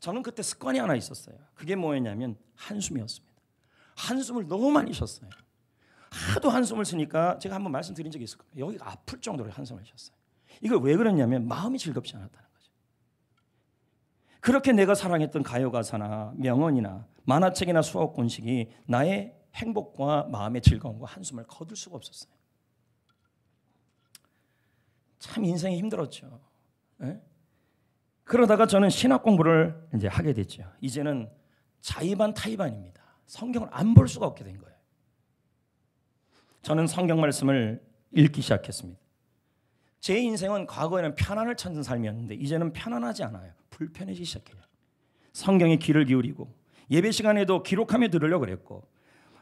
저는 그때 습관이 하나 있었어요. 그게 뭐였냐면 한숨이었습니다. 한숨을 너무 많이 쉬었어요. 하도 한숨을 쉬니까 제가 한번 말씀드린 적이 있을 거예요. 여기가 아플 정도로 한숨을 쉬었어요. 이걸 왜 그랬냐면 마음이 즐겁지 않았다는 거죠. 그렇게 내가 사랑했던 가요 가사나 명언이나 만화책이나 수업 공식이 나의 행복과 마음의 즐거움과 한숨을 거둘 수가 없었어요. 참 인생이 힘들었죠. 네? 그러다가 저는 신학 공부를 이제 하게 됐죠. 이제는 자의반 타의반입니다. 성경을 안 볼 수가 없게 된 거예요. 저는 성경 말씀을 읽기 시작했습니다. 제 인생은 과거에는 편안을 찾는 삶이었는데 이제는 편안하지 않아요. 불편해지기 시작해요. 성경에 귀를 기울이고 예배 시간에도 기록하며 들으려고 그랬고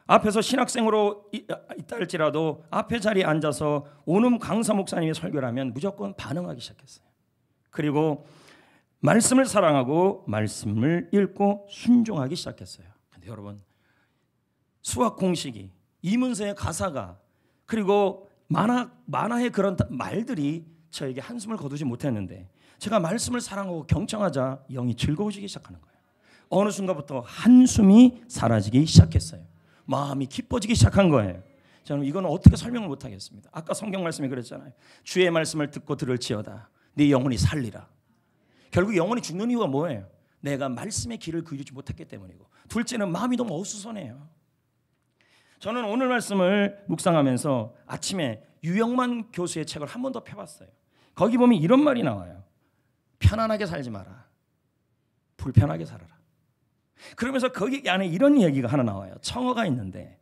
앞에서 신학생으로 있다 할지라도 앞에 자리에 앉아서 오는 강사 목사님의 설교를 하면 무조건 반응하기 시작했어요. 그리고 말씀을 사랑하고 말씀을 읽고 순종하기 시작했어요. 근데 여러분 수학 공식이 이문세의 가사가 그리고 만화의 그런 말들이 저에게 한숨을 거두지 못했는데 제가 말씀을 사랑하고 경청하자 영이 즐거워지기 시작하는 거예요. 어느 순간부터 한숨이 사라지기 시작했어요. 마음이 기뻐지기 시작한 거예요. 저는 이건 어떻게 설명을 못하겠습니다. 아까 성경 말씀이 그랬잖아요. 주의 말씀을 듣고 들을지어다 네 영혼이 살리라. 결국 영혼이 죽는 이유가 뭐예요? 내가 말씀의 길을 그리지 못했기 때문이고, 둘째는 마음이 너무 어수선해요. 저는 오늘 말씀을 묵상하면서 아침에 유영만 교수의 책을 한 번 더 펴봤어요. 거기 보면 이런 말이 나와요. 편안하게 살지 마라. 불편하게 살아라. 그러면서 거기 안에 이런 얘기가 하나 나와요. 청어가 있는데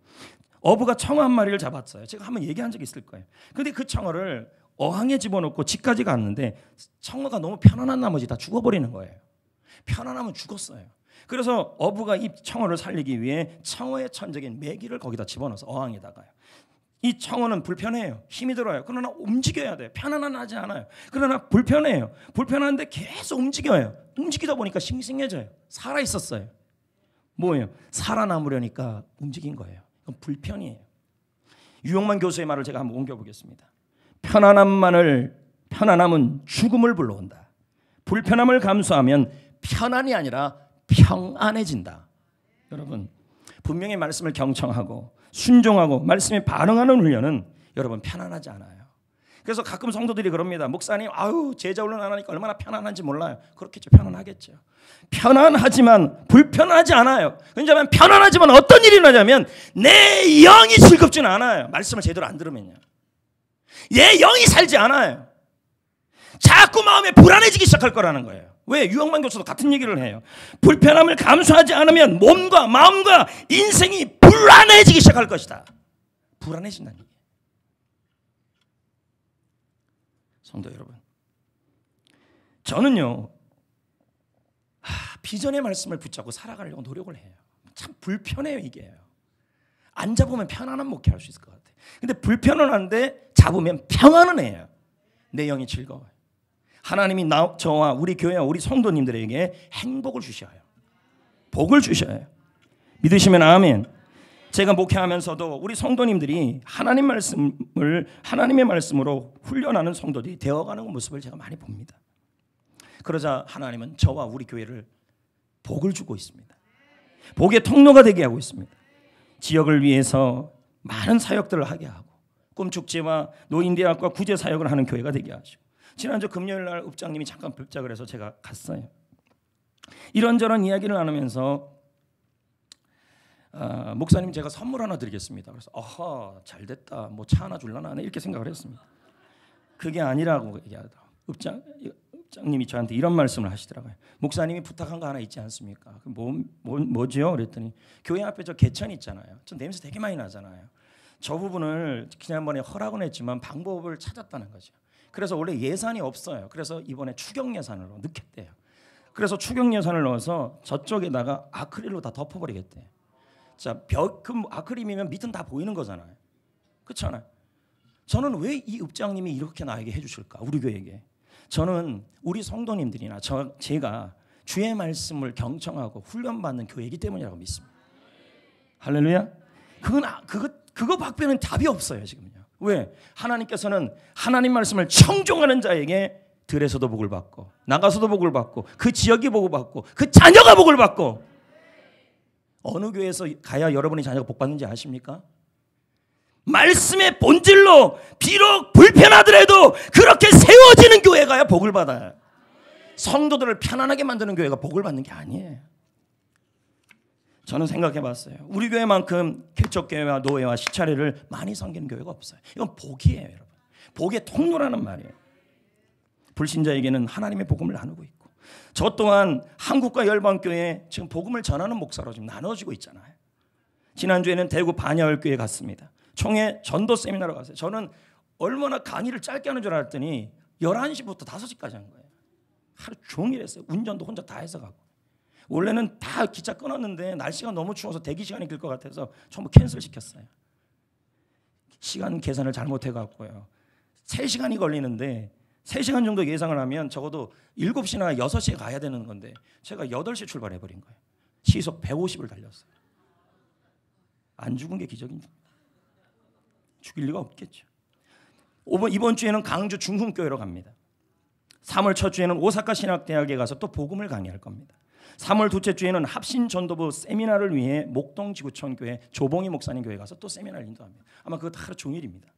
어부가 청어 한 마리를 잡았어요. 제가 한번 얘기한 적이 있을 거예요. 근데 그 청어를 어항에 집어넣고 집까지 갔는데 청어가 너무 편안한 나머지 다 죽어버리는 거예요. 편안하면 죽었어요. 그래서 어부가 이 청어를 살리기 위해 청어의 천적인 메기를 거기다 집어넣어서 어항에다가요. 이 청어는 불편해요. 힘이 들어요. 그러나 움직여야 돼요. 편안하지 않아요. 그러나 불편해요. 불편한데 계속 움직여요. 움직이다 보니까 싱싱해져요. 살아있었어요. 뭐예요? 살아남으려니까 움직인 거예요. 그건 불편이에요. 유영만 교수의 말을 제가 한번 옮겨보겠습니다. 편안함은 죽음을 불러온다. 불편함을 감수하면 편안이 아니라 평안해진다. 여러분, 분명히 말씀을 경청하고 순종하고 말씀에 반응하는 훈련은 여러분 편안하지 않아요. 그래서 가끔 성도들이 그럽니다. 목사님, 아유 제자 훈련 안 하니까 얼마나 편안한지 몰라요. 그렇겠죠. 편안하겠죠. 편안하지만 불편하지 않아요. 왜냐하면 편안하지만 어떤 일이 나냐면 내 영이 즐겁지는 않아요. 말씀을 제대로 안 들으면요. 내 영이 살지 않아요. 자꾸 마음에 불안해지기 시작할 거라는 거예요. 왜? 유영만 교수도 같은 얘기를 해요. 불편함을 감수하지 않으면 몸과 마음과 인생이 불안해지기 시작할 것이다. 불안해진다는 얘기예요. 성도 여러분, 저는요 비전의 말씀을 붙잡고 살아가려고 노력을 해요. 참 불편해요. 이게 안 잡으면 편안한 목회 할 수 있을 것 같아요. 근데 불편한데 잡으면 평안은 해요. 내 영이 즐거워요. 하나님이 저와 우리 교회와 우리 성도님들에게 행복을 주셔요. 복을 주셔요. 믿으시면 아멘. 제가 목회하면서도 우리 성도님들이 하나님의 말씀으로 훈련하는 성도들이 되어가는 모습을 제가 많이 봅니다. 그러자 하나님은 저와 우리 교회를 복을 주고 있습니다. 복의 통로가 되게 하고 있습니다. 지역을 위해서 많은 사역들을 하게 하고 꿈축제와 노인대학과 구제 사역을 하는 교회가 되게 하시고, 지난주 금요일 날 읍장님이 잠깐 뵙자고 해서 제가 갔어요. 이런저런 이야기를 나누면서 목사님 제가 선물 하나 드리겠습니다. 그래서 아하 잘됐다. 뭐 차 하나 줄라나 이렇게 생각을 했습니다. 그게 아니라고 얘기하더라고요. 읍장님이 저한테 이런 말씀을 하시더라고요. 목사님이 부탁한 거 하나 있지 않습니까? 뭐죠? 그랬더니 교회 앞에 저 개천 있잖아요. 저 냄새 되게 많이 나잖아요. 저 부분을 지난번에 허락은 했지만 방법을 찾았다는 거죠. 그래서 원래 예산이 없어요. 그래서 이번에 추경 예산으로 넣겠대요. 그래서 추경 예산을 넣어서 저쪽에다가 아크릴로 다 덮어버리겠대요. 자, 그 아크릴이면 밑은 다 보이는 거잖아요. 그렇잖아요. 저는 왜 이 읍장님이 이렇게 나에게 해주실까? 우리 교회에게. 저는 우리 성도님들이나 제가 주의 말씀을 경청하고 훈련받는 교회이기 때문이라고 믿습니다. 할렐루야. 그거 밖에는 답이 없어요 지금요. 왜? 하나님께서는 하나님 말씀을 청종하는 자에게 들에서도 복을 받고 나가서도 복을 받고 그 지역이 복을 받고 그 자녀가 복을 받고. 어느 교회에서 가야 여러분의 자녀가 복 받는지 아십니까? 말씀의 본질로 비록 불편하더라도 그렇게 세워지는 교회 가야 복을 받아요. 성도들을 편안하게 만드는 교회가 복을 받는 게 아니에요. 저는 생각해봤어요. 우리 교회만큼 개척교회와 노예와 시차례를 많이 섬기는 교회가 없어요. 이건 복이에요, 여러분. 복의 통로라는 말이에요. 불신자에게는 하나님의 복음을 나누고 있고, 저 또한 한국과 열방교회에 지금 복음을 전하는 목사로 지금 나눠지고 있잖아요. 지난주에는 대구 반야월교회 갔습니다. 총회 전도 세미나로 갔어요. 저는 얼마나 강의를 짧게 하는 줄 알았더니 11시부터 5시까지 한 거예요. 하루 종일 했어요. 운전도 혼자 다 해서 가고. 원래는 다 기차 끊었는데 날씨가 너무 추워서 대기 시간이 길 것 같아서 전부 캔슬 시켰어요. 시간 계산을 잘못해갖고요. 3시간이 걸리는데 3시간 정도 예상을 하면 적어도 7시나 6시에 가야 되는 건데 제가 8시에 출발해버린 거예요. 시속 150을 달렸어요. 안 죽은 게 기적입니다. 죽일 리가 없겠죠. 이번 주에는 강주 중흥교회로 갑니다. 3월 첫 주에는 오사카 신학대학에 가서 또 복음을 강의할 겁니다. 3월 둘째 주에는 합신전도부 세미나를 위해 목동지구촌 교회 조봉희 목사님 교회 가서 또 세미나를 인도합니다. 아마 그거 하루 종일입니다.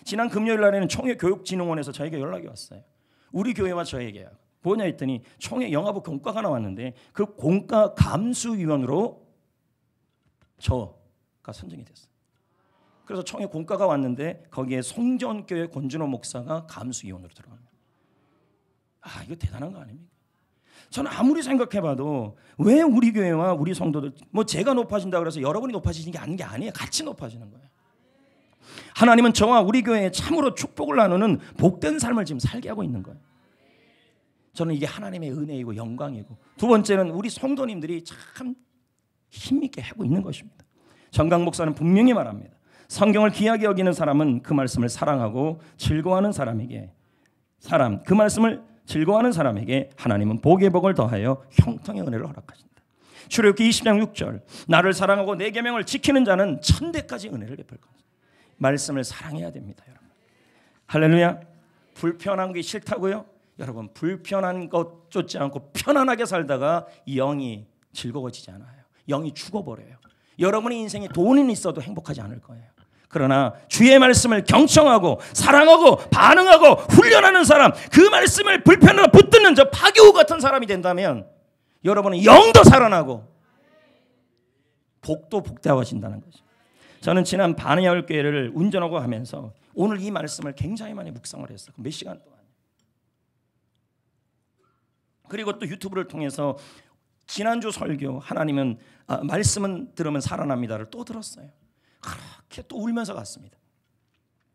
지난 금요일 날에는 총회교육진흥원에서 저에게 연락이 왔어요. 우리 교회와 저에게요. 뭐냐 했더니 총회 영화부 공과가 나왔는데 그 공과 감수위원으로 저가 선정이 됐어요. 그래서 총회 공과가 왔는데 거기에 송전교회 권준호 목사가 감수위원으로 들어갑니다. 아, 이거 대단한 거 아닙니까? 저는 아무리 생각해봐도 왜 우리 교회와 우리 성도들 뭐 제가 높아진다고 해서 여러분이 높아지는 게 아니에요. 같이 높아지는 거예요. 하나님은 저와 우리 교회에 참으로 축복을 나누는 복된 삶을 지금 살게 하고 있는 거예요. 저는 이게 하나님의 은혜이고 영광이고, 두 번째는 우리 성도님들이 참 힘있게 하고 있는 것입니다. 정강 목사는 분명히 말합니다. 성경을 귀하게 여기는 사람은 그 말씀을 사랑하고 즐거워하는 사람에게 그 말씀을 즐거워하는 사람에게 하나님은 복의 복을 더하여 형통의 은혜를 허락하신다. 출애굽기 20장 6절 나를 사랑하고 내 계명을 지키는 자는 천대까지 은혜를 베풀 것이다. 말씀을 사랑해야 됩니다, 여러분. 할렐루야. 불편한 게 싫다고요? 여러분, 불편한 것 쫓지 않고 편안하게 살다가 영이 즐거워지지 않아요. 영이 죽어버려요. 여러분의 인생에 돈은 있어도 행복하지 않을 거예요. 그러나 주의 말씀을 경청하고 사랑하고 반응하고 훈련하는 사람, 그 말씀을 불편하고 붙드는 저 파교우 같은 사람이 된다면 여러분은 영도 살아나고 복도 복되어진다는 거죠. 저는 지난 반야월 교회를 운전하고 하면서 오늘 이 말씀을 굉장히 많이 묵상을 했어요. 몇 시간 동안. 그리고 또 유튜브를 통해서 지난주 설교 하나님은 말씀은 들으면 살아납니다를 또 들었어요. 그렇게 또 울면서 갔습니다.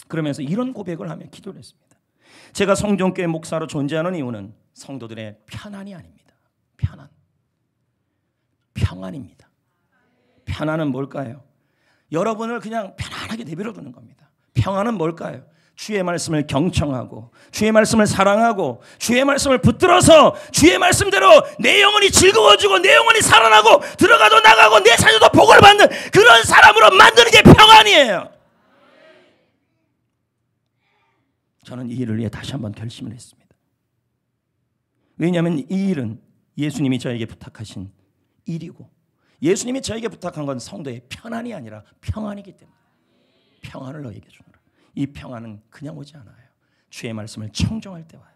그러면서 이런 고백을 하며 기도를 했습니다. 제가 성전교회 목사로 존재하는 이유는 성도들의 편안이 아닙니다. 평안입니다. 평안은 뭘까요? 여러분을 그냥 편안하게 내버려 두는 겁니다. 평안은 뭘까요? 주의 말씀을 경청하고 주의 말씀을 사랑하고 주의 말씀을 붙들어서 주의 말씀대로 내 영혼이 즐거워지고 내 영혼이 살아나고 들어가도 나가고 내 자녀도 복을 받는 그런 사람으로 만드는 게 평안이에요. 저는 이 일을 위해 다시 한번 결심을 했습니다. 왜냐하면 이 일은 예수님이 저에게 부탁하신 일이고 예수님이 저에게 부탁한 건 성도의 편안이 아니라 평안이기 때문에 평안을 너에게 주노라. 이 평안은 그냥 오지 않아요. 주의 말씀을 청정할 때 와요.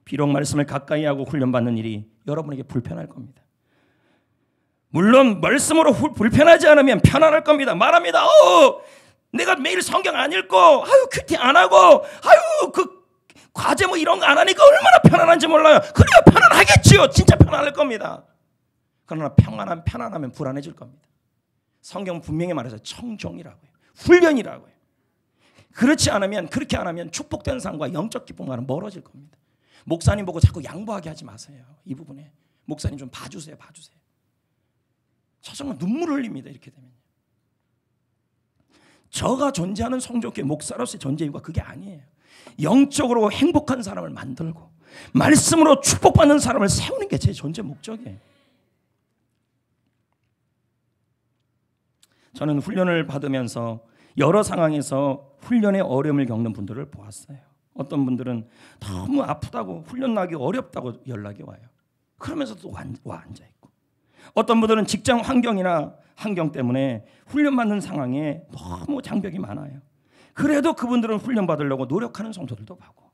비록 말씀을 가까이 하고 훈련받는 일이 여러분에게 불편할 겁니다. 물론 말씀으로 불편하지 않으면 편안할 겁니다. 말합니다. 내가 매일 성경 안 읽고 큐티 안 하고 그 과제 뭐 이런 거 안 하니까 얼마나 편안한지 몰라요. 그래야 편안하겠지요. 진짜 편안할 겁니다. 그러나 편안하면 불안해질 겁니다. 성경은 분명히 말해서 청정이라고요. 훈련이라고요. 그렇지 않으면, 그렇게 안 하면 축복된 삶과 영적 기쁨과는 멀어질 겁니다. 목사님 보고 자꾸 양보하게 하지 마세요. 이 부분에 목사님 좀 봐주세요. 저 정말 눈물 흘립니다. 이렇게 되면 저가 존재하는 성전교회 목사로서의 존재 이유가 그게 아니에요. 영적으로 행복한 사람을 만들고 말씀으로 축복받는 사람을 세우는 게 제 존재 목적이에요. 저는 훈련을 받으면서 여러 상황에서 훈련의 어려움을 겪는 분들을 보았어요. 어떤 분들은 너무 아프다고 훈련 나기 어렵다고 연락이 와요. 그러면서도 와 앉아있고, 어떤 분들은 직장 환경 때문에 훈련받는 상황에 너무 장벽이 많아요. 그래도 그분들은 훈련 받으려고 노력하는 성도들도 봐고,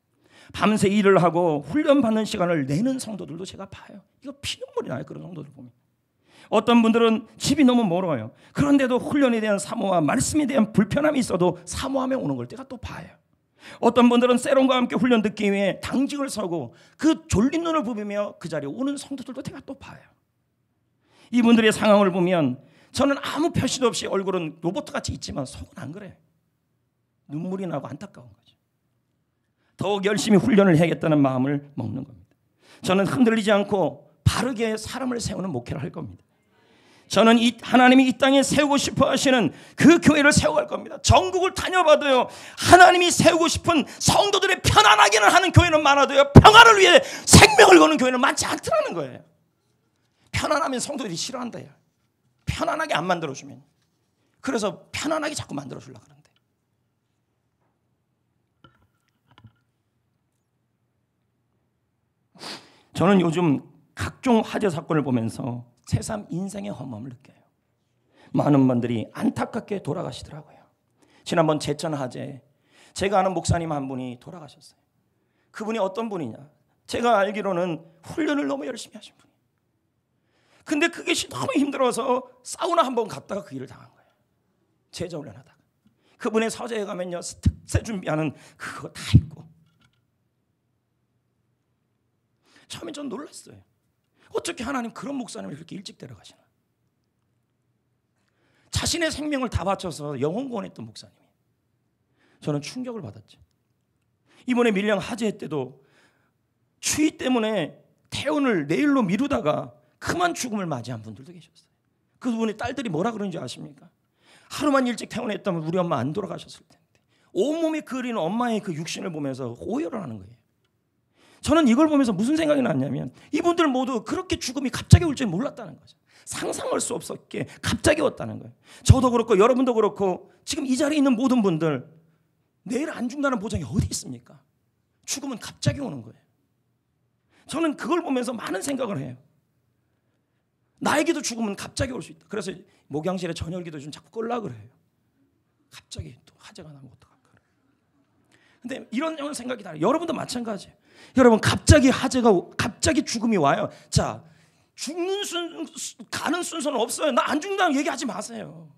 밤새 일을 하고 훈련받는 시간을 내는 성도들도 제가 봐요. 이거 피눈물이 나요. 그런 성도들 보면. 어떤 분들은 집이 너무 멀어요. 그런데도 훈련에 대한 사모와 말씀에 대한 불편함이 있어도 사모하며 오는 걸 제가 또 봐요. 어떤 분들은 세론과 함께 훈련 듣기 위해 당직을 서고 그 졸린 눈을 부비며 그 자리에 오는 성도들도 제가 또 봐요. 이분들의 상황을 보면 저는 아무 표시도 없이 얼굴은 로봇같이 있지만 속은 안 그래요. 눈물이 나고 안타까운 거죠. 더욱 열심히 훈련을 해야겠다는 마음을 먹는 겁니다. 저는 흔들리지 않고 바르게 사람을 세우는 목회를 할 겁니다. 저는 하나님이 이 땅에 세우고 싶어 하시는 그 교회를 세워갈 겁니다. 전국을 다녀봐도요, 하나님이 세우고 싶은 성도들의 편안하게는 하는 교회는 많아도요, 평안을 위해 생명을 거는 교회는 많지 않더라는 거예요. 편안하면 성도들이 싫어한대요. 편안하게 안 만들어주면. 그래서 편안하게 자꾸 만들어주려고 그러는데. 저는 요즘 각종 화재 사건을 보면서 새삼 인생의 허무함을 느껴요. 많은 분들이 안타깝게 돌아가시더라고요. 지난번 제천 화재, 제가 아는 목사님 한 분이 돌아가셨어요. 그분이 어떤 분이냐? 제가 알기로는 훈련을 너무 열심히 하신 분이에요. 근데 그것이 너무 힘들어서 사우나 한번 갔다가 그 일을 당한 거예요. 제자 훈련하다가. 그분의 서재에 가면요, 특세 준비하는 그거 다 있고. 처음에 전 놀랐어요. 어떻게 하나님 그런 목사님을 그렇게 일찍 데려가시나. 자신의 생명을 다 바쳐서 영혼 구원했던 목사님이에요. 저는 충격을 받았죠. 이번에 밀양 화재 때도 추위 때문에 퇴원을 내일로 미루다가 그만 죽음을 맞이한 분들도 계셨어요. 그분의 딸들이 뭐라 그러는지 아십니까? 하루만 일찍 퇴원했다면 우리 엄마 안 돌아가셨을 텐데. 온몸에 그리는 엄마의 그 육신을 보면서 오열을 하는 거예요. 저는 이걸 보면서 무슨 생각이 났냐면 이분들 모두 그렇게 죽음이 갑자기 올 줄 몰랐다는 거죠. 상상할 수 없었기에 갑자기 왔다는 거예요. 저도 그렇고 여러분도 그렇고 지금 이 자리에 있는 모든 분들 내일 안 죽는다는 보장이 어디 있습니까? 죽음은 갑자기 오는 거예요. 저는 그걸 보면서 많은 생각을 해요. 나에게도 죽음은 갑자기 올 수 있다. 그래서 목양실에 전열기도 좀 자꾸 끌려고 그래요. 갑자기 또 화재가 나면 어떡할까. 근데 이런 생각이 나요. 여러분도 마찬가지예요. 여러분 갑자기 갑자기 죽음이 와요. 자, 가는 순서는 없어요. 나 안 죽는다는 얘기하지 마세요.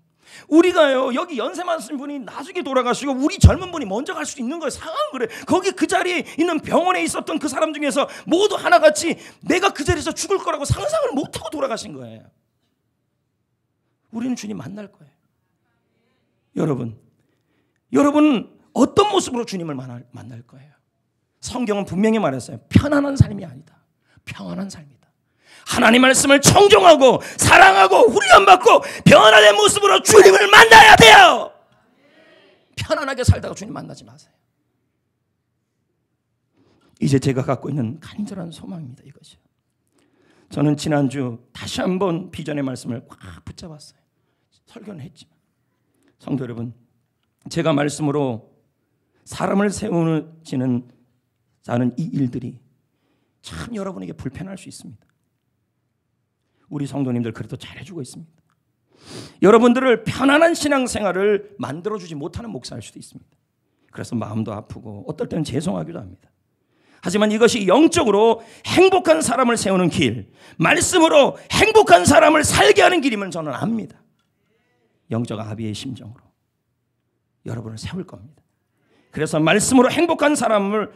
우리가요, 여기 연세 많으신 분이 나중에 돌아가시고 우리 젊은 분이 먼저 갈 수 있는 거예요. 상황은 그래. 거기 그 자리에 있는 병원에 있었던 그 사람 중에서 모두 하나같이 내가 그 자리에서 죽을 거라고 상상을 못하고 돌아가신 거예요. 우리는 주님 만날 거예요. 여러분은 어떤 모습으로 주님을 만날 거예요? 성경은 분명히 말했어요. 편안한 삶이 아니다. 평안한 삶이다. 하나님 말씀을 청종하고 사랑하고 훈련받고 변화된 모습으로 주님을 만나야 돼요. 편안하게 살다가 주님 만나지 마세요. 이제 제가 갖고 있는 간절한 소망입니다. 이것이요. 저는 지난주 다시 한번 비전의 말씀을 꽉 붙잡았어요. 설교는 했지만 성도 여러분, 제가 말씀으로 사람을 세우지는 이 일들이 참 여러분에게 불편할 수 있습니다. 우리 성도님들 그래도 잘해주고 있습니다. 여러분들을 편안한 신앙생활을 만들어주지 못하는 목사일 수도 있습니다. 그래서 마음도 아프고 어떨 때는 죄송하기도 합니다. 하지만 이것이 영적으로 행복한 사람을 세우는 길, 말씀으로 행복한 사람을 살게 하는 길임을 저는 압니다. 영적 아비의 심정으로 여러분을 세울 겁니다. 그래서 말씀으로 행복한 삶을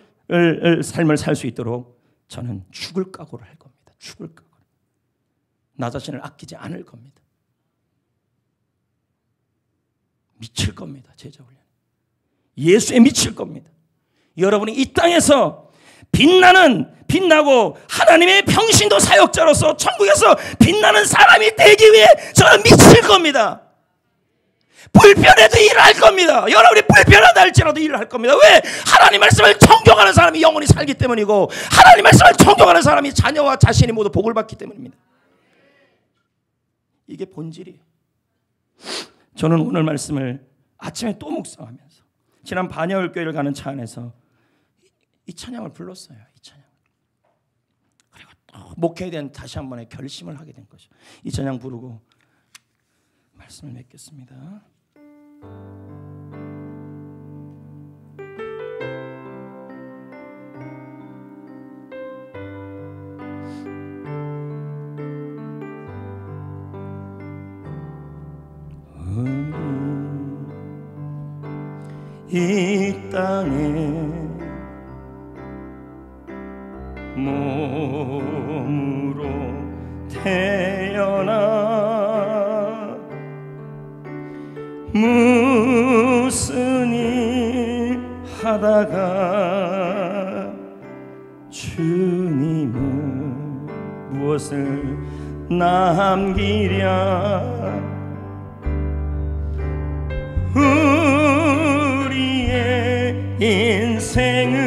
살 수 있도록 저는 죽을 각오를 할 겁니다. 죽을 각오. 나 자신을 아끼지 않을 겁니다. 미칠 겁니다. 제자 훈련. 예수에 미칠 겁니다. 여러분이 이 땅에서 빛나고 하나님의 평신도 사역자로서 천국에서 빛나는 사람이 되기 위해 저는 미칠 겁니다. 불편해도 일을 할 겁니다. 여러분이 불편하다 할지라도 일을 할 겁니다. 왜? 하나님 말씀을 청종하는 사람이 영원히 살기 때문이고 하나님 말씀을 청종하는 사람이 자녀와 자신이 모두 복을 받기 때문입니다. 이게 본질이에요. 저는 오늘 말씀을 아침에 또 묵상하면서 지난 반야울교회를 가는 차 안에서 이 찬양을 불렀어요. 이 찬양. 그리고 또 목회에 대한 다시 한 번의 결심을 하게 된 것이죠. 이 찬양 부르고 말씀을 맺겠습니다. 이 땅에 몸으로 태어나 무슨 일 하다가 주님은 무엇을 남기랴 우리의 인생은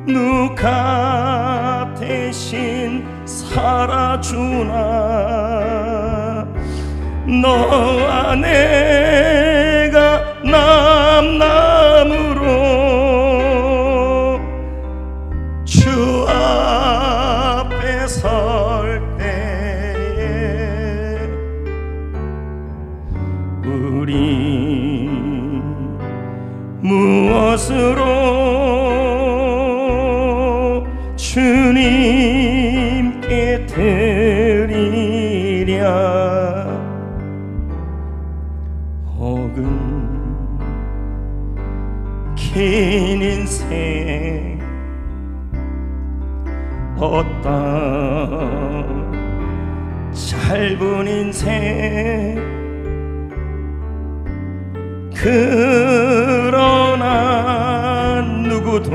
누가 대신 살아주나 너와 내가 남남으로 주 우리 무엇으로 주님께 드리랴. 혹은 긴 인생 어떤 짧은 인생 그러나 누구도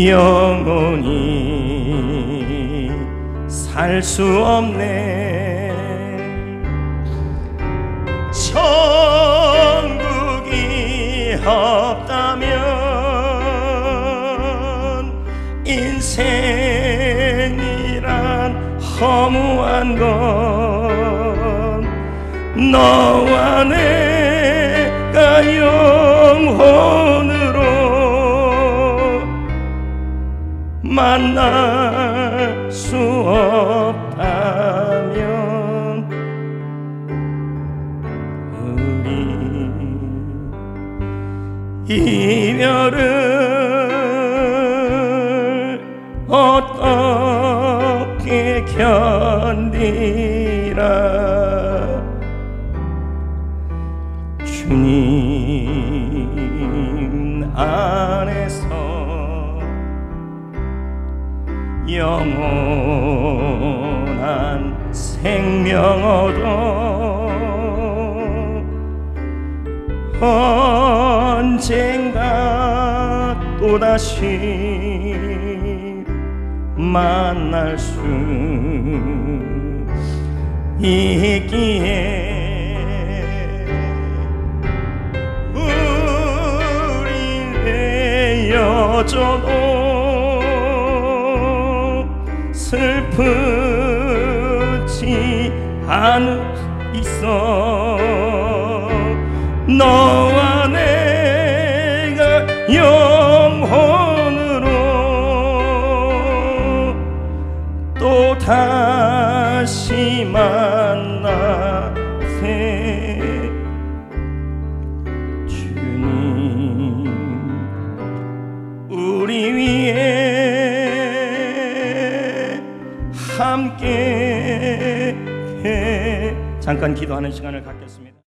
영원히 살 수 없네. 천국이 없다면 인생이란 허무한 건 너와 내가 영혼으로 만날 수 없다면 우리 이별을 어떻게 견디라. 주님 안에서 영원한 생명 얻어 언젠가 또다시 만날 수 있기에 헤어져도 슬프지 않을 있어. 너와 내가 영혼으로 또 다시 만나세. 주님 우리 위에 함께 잠깐 기도하는 시간을 갖겠습니다.